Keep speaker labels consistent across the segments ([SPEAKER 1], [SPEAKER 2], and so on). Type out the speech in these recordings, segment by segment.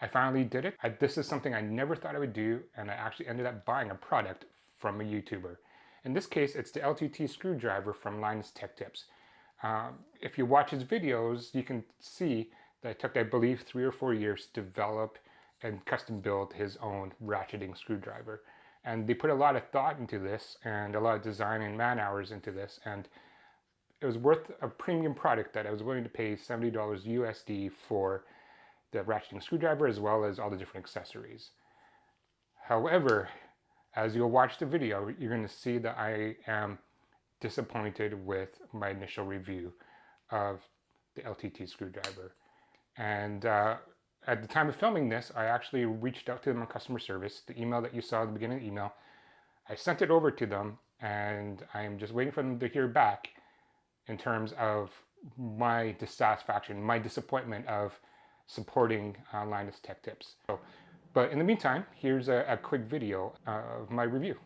[SPEAKER 1] I finally did it. This is something I never thought I would do, and I actually ended up buying a product from a YouTuber. In this case, it's the LTT Screwdriver from Linus Tech Tips. If you watch his videos, you can see that it took, I believe, 3 or 4 years to develop and custom build his own ratcheting screwdriver. And they put a lot of thought into this and a lot of design and man hours into this, and it was worth a premium product that I was willing to pay $70 USD for the ratcheting screwdriver as well as all the different accessories. However, as you'll watch the video, you're going to see that I am disappointed with my initial review of the LTT screwdriver. And at the time of filming this, I actually reached out to them on customer service, the email that you saw at the beginning of the email. I sent it over to them, and I'm just waiting for them to hear back in terms of my dissatisfaction, my disappointment of supporting Linus Tech Tips. But in the meantime, here's a quick video of my review.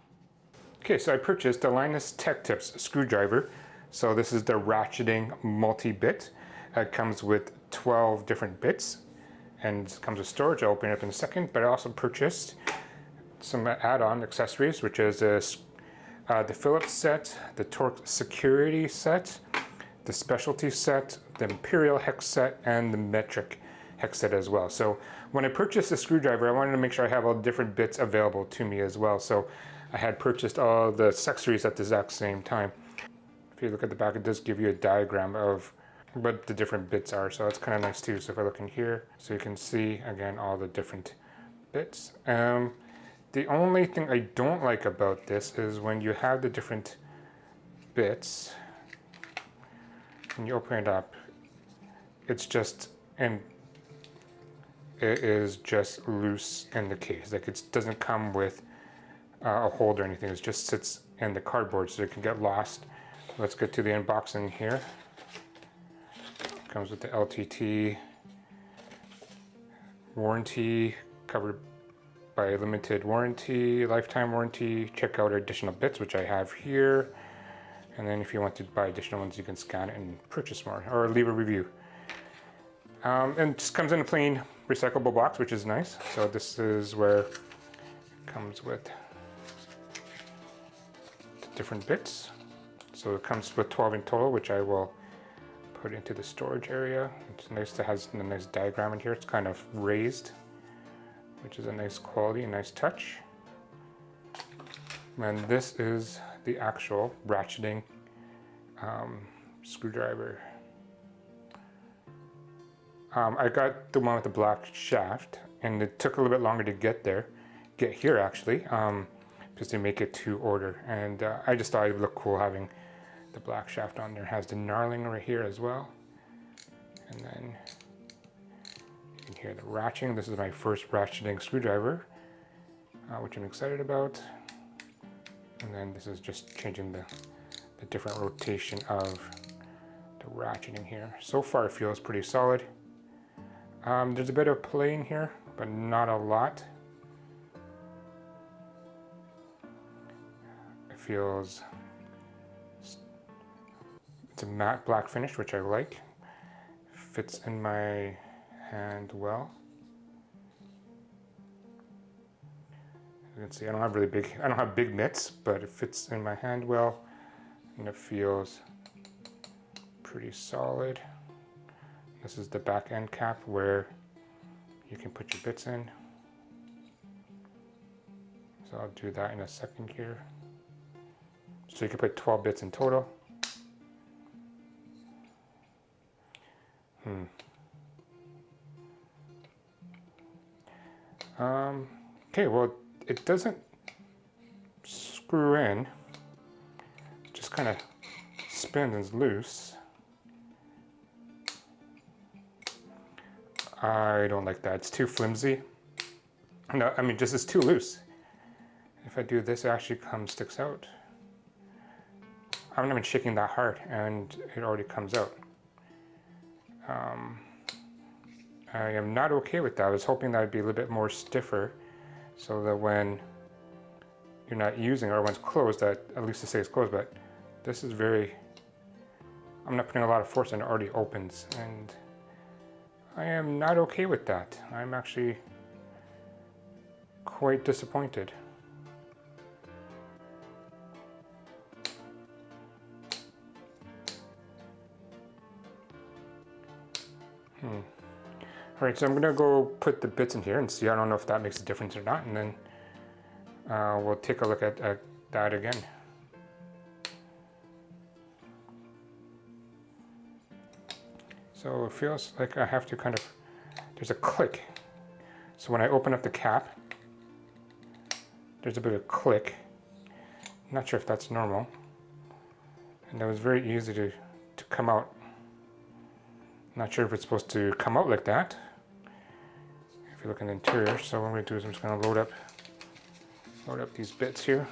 [SPEAKER 1] Okay, so I purchased the Linus Tech Tips screwdriver. So this is the ratcheting multi-bit. It comes with 12 different bits and comes with storage. I'll open it up in a second, but I also purchased some add-on accessories, which is the Phillips set, the Torque Security set, the Specialty set, the Imperial Hex set, and the Metric Hex set as well. So when I purchased the screwdriver, I wanted to make sure I have all the different bits available to me as well. So I had purchased all the accessories at the exact same time. If you look at the back, it does give you a diagram of what the different bits are, so that's kind of nice too. So if I look in here, so you can see again all the different bits. The only thing I don't like about this is when you have the different bits and you open it up, it's just, and it is just loose in the case. Like, it doesn't come with a hold or anything. It just sits in the cardboard so it can get lost. Let's get to the unboxing here. It comes with the LTT warranty, covered by limited warranty, lifetime warranty. Check out our additional bits, which I have here. And then if you want to buy additional ones, you can scan it and purchase more or leave a review. And it just comes in a plain recyclable box, which is nice. So this is where it comes with the different bits. So it comes with 12 in total, which I will put into the storage area. It's nice to have a nice diagram in here. It's kind of raised, which is a nice quality, a nice touch. And this is the actual ratcheting screwdriver. I got the one with the black shaft, and it took a little bit longer to get here actually, because they make it to order. And I just thought it would look cool having the black shaft on there. It has the knurling right here as well. And then you can hear the ratcheting. This is my first ratcheting screwdriver, which I'm excited about. And then this is just changing the different rotation of the ratcheting here. So far it feels pretty solid. There's a bit of play in here, but not a lot. It feels, it's a matte black finish, which I like. Fits in my hand well. You can see I don't have big mitts, but it fits in my hand well, and it feels pretty solid. This is the back end cap where you can put your bits in. So I'll do that in a second here. So you can put 12 bits in total. Okay, well, it doesn't screw in. It just kind of spins and is loose. I don't like that. It's too flimsy. No, I mean, just it's too loose. If I do this, it actually sticks out. I'm not even shaking that hard, and it already comes out. I am not okay with that. I was hoping that would be a little bit more stiffer, so that when you're not using, or when it's closed, that at least it stays closed. But this is very, I'm not putting a lot of force, and it already opens, and I am not okay with that. I'm actually quite disappointed. All right, so I'm gonna go put the bits in here and see. I don't know if that makes a difference or not, and then we'll take a look at that again. So it feels like I have to kind of, there's a click. So when I open up the cap, there's a bit of click. I'm not sure if that's normal. And that was very easy to come out. Not sure if it's supposed to come out like that. If you look in the interior, so what I'm going to do is I'm just going to load up these bits here.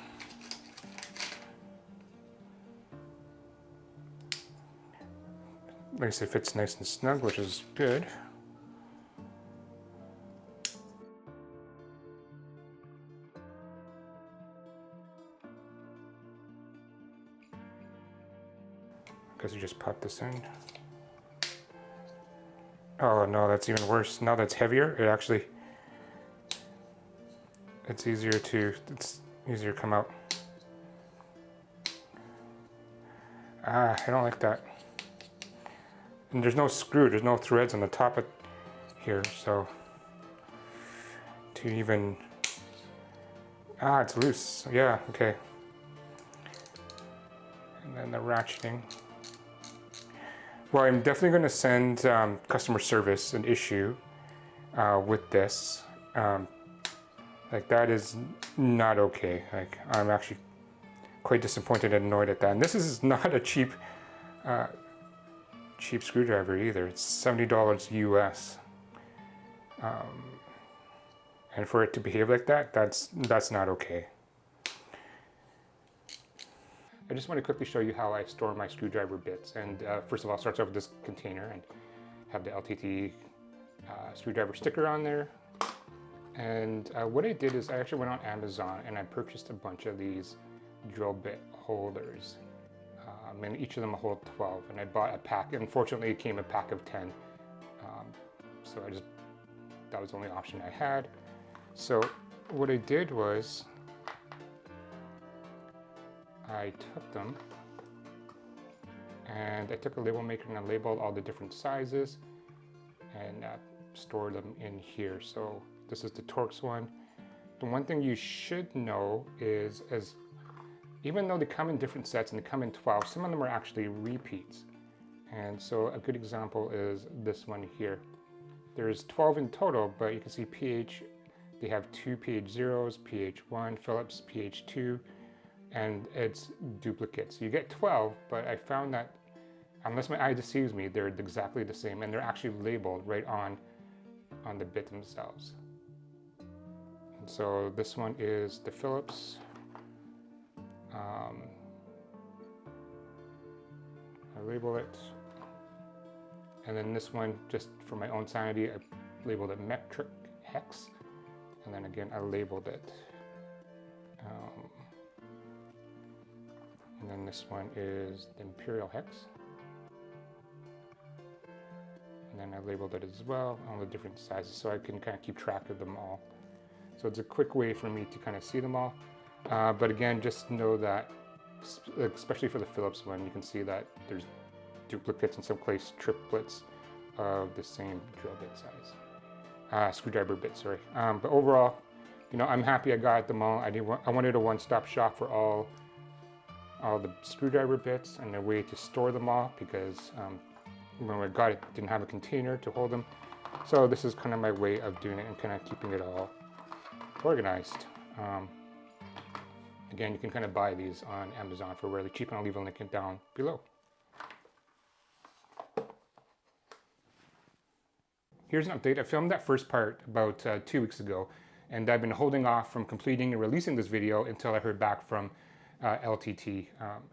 [SPEAKER 1] Like I say, it fits nice and snug, which is good. I guess you just pop this in. Oh no, that's even worse. Now that's heavier, it's easier to come out. I don't like that. And there's no screw, there's no threads on the top of here, so to even, it's loose. Yeah, okay. And then the ratcheting. Well, I'm definitely going to send customer service an issue with this. Like, that is not okay. Like, I'm actually quite disappointed and annoyed at that. And this is not a cheap screwdriver either. It's $70 US. And for it to behave like that, that's not okay. I just want to quickly show you how I store my screwdriver bits. And first of all, it starts off with this container and have the LTT screwdriver sticker on there. And what I did is I actually went on Amazon and I purchased a bunch of these drill bit holders. And each of them hold 12. And I bought a pack. Unfortunately, it came a pack of 10. So that was the only option I had. So what I did was I took them and I took a label maker and I labeled all the different sizes and stored them in here. So this is the Torx one. The one thing you should know is, even though they come in different sets and they come in 12, some of them are actually repeats. And so a good example is this one here. There's 12 in total, but you can see pH, they have 2 pH zeros, pH 1, Phillips pH 2, and it's duplicates. So you get 12, but I found that unless my eye deceives me, they're exactly the same, and they're actually labeled right on the bit themselves. And so this one is the Phillips. I label it, and then this one, just for my own sanity, I labeled it metric hex, and then again I labeled it. And then this one is the Imperial Hex. And then I labeled it as well, all the different sizes, so I can kind of keep track of them all. So it's a quick way for me to kind of see them all. But again, just know that, especially for the Phillips one, you can see that there's duplicates, in some place triplets of the same drill bit size. Screwdriver bit, sorry. But overall, I'm happy I got them all. I wanted a one-stop shop for all the screwdriver bits and a way to store them all, because when I got it, didn't have a container to hold them. So this is kind of my way of doing it and kind of keeping it all organized. Again, you can kind of buy these on Amazon for really cheap, and I'll leave a link down below. Here's an update. I filmed that first part about 2 weeks ago, and I've been holding off from completing and releasing this video until I heard back from LTT,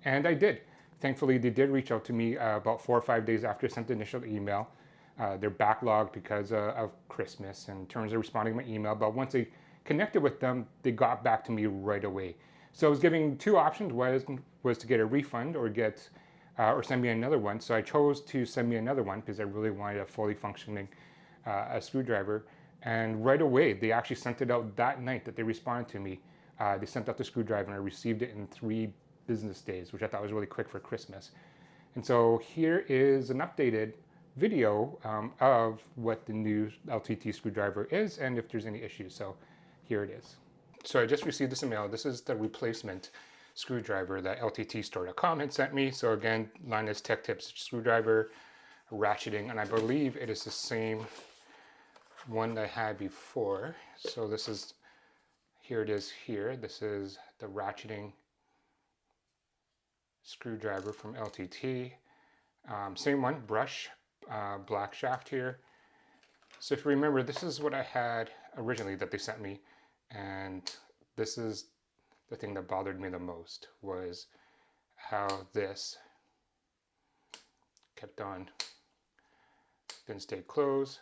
[SPEAKER 1] and I did. Thankfully, they did reach out to me about 4 or 5 days after I sent the initial email. They're backlogged because of Christmas in terms of responding to my email, but once I connected with them, they got back to me right away. So I was giving two options. One was to get a refund or send me another one. So I chose to send me another one because I really wanted a fully functioning a screwdriver, and right away they actually sent it out that night that they responded to me. They sent out the screwdriver and I received it in 3 business days, which I thought was really quick for Christmas. And so here is an updated video of what the new LTT screwdriver is and if there's any issues. So here it is. So I just received this email. This is the replacement screwdriver that LTTstore.com had sent me. So again, Linus Tech Tips screwdriver, ratcheting, and I believe it is the same one I had before. So this is, here it is here. This is the ratcheting screwdriver from LTT. Same one, brush, black shaft here. So if you remember, this is what I had originally that they sent me, and this is the thing that bothered me the most, was how this kept on, didn't stay closed.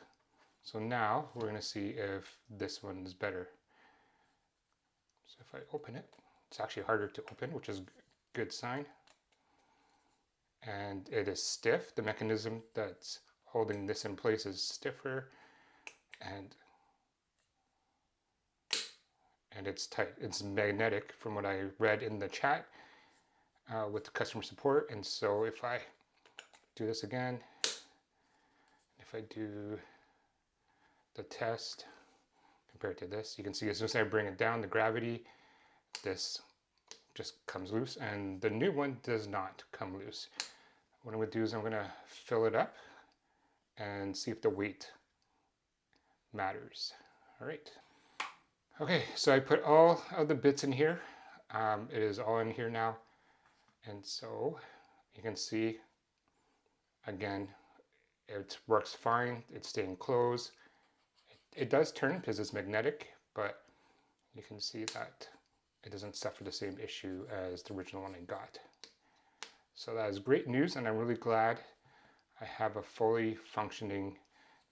[SPEAKER 1] So now we're going to see if this one is better. So if I open it, it's actually harder to open, which is a good sign. And it is stiff. The mechanism that's holding this in place is stiffer, and it's tight. It's magnetic from what I read in the chat with the customer support. And so if I do this again, if I do the test compared to this, you can see as soon as I bring it down, the gravity, this just comes loose, and the new one does not come loose. What I'm going to do is I'm going to fill it up and see if the weight matters. All right. Okay, so I put all of the bits in here. It is all in here now. And so you can see, again, it works fine. It's staying closed. It does turn because it's magnetic, but you can see that it doesn't suffer the same issue as the original one I got. So that is great news, and I'm really glad I have a fully functioning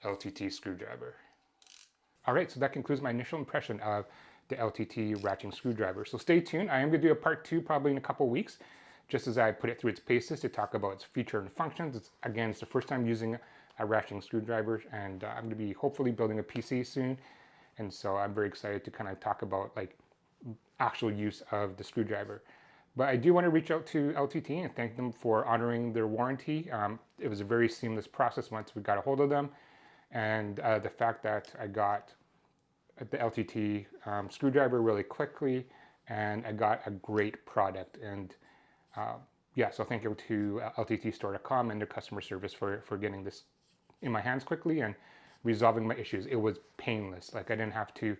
[SPEAKER 1] LTT screwdriver. All right, so that concludes my initial impression of the LTT ratcheting screwdriver. So stay tuned. I am going to do a part 2 probably in a couple weeks, just as I put it through its paces to talk about its feature and functions. It's the first time using a ratcheting screwdriver, and I'm going to be hopefully building a PC soon. And so I'm very excited to kind of talk about like actual use of the screwdriver. But I do want to reach out to LTT and thank them for honoring their warranty. It was a very seamless process once we got a hold of them. And the fact that I got the LTT screwdriver really quickly, and I got a great product. And yeah, so thank you to LTTstore.com and their customer service for getting this in my hands quickly and resolving my issues. It was painless. Like I didn't have to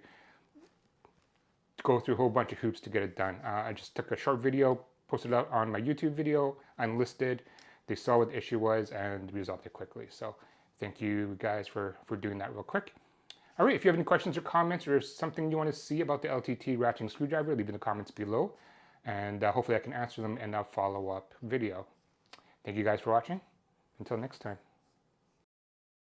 [SPEAKER 1] go through a whole bunch of hoops to get it done. I just took a short video, posted it out on my YouTube video, unlisted. They saw what the issue was and resolved it quickly. So thank you guys for doing that real quick. All right, if you have any questions or comments or something you want to see about the LTT ratcheting screwdriver, leave in the comments below. And hopefully I can answer them in a follow-up video. Thank you guys for watching. Until next time.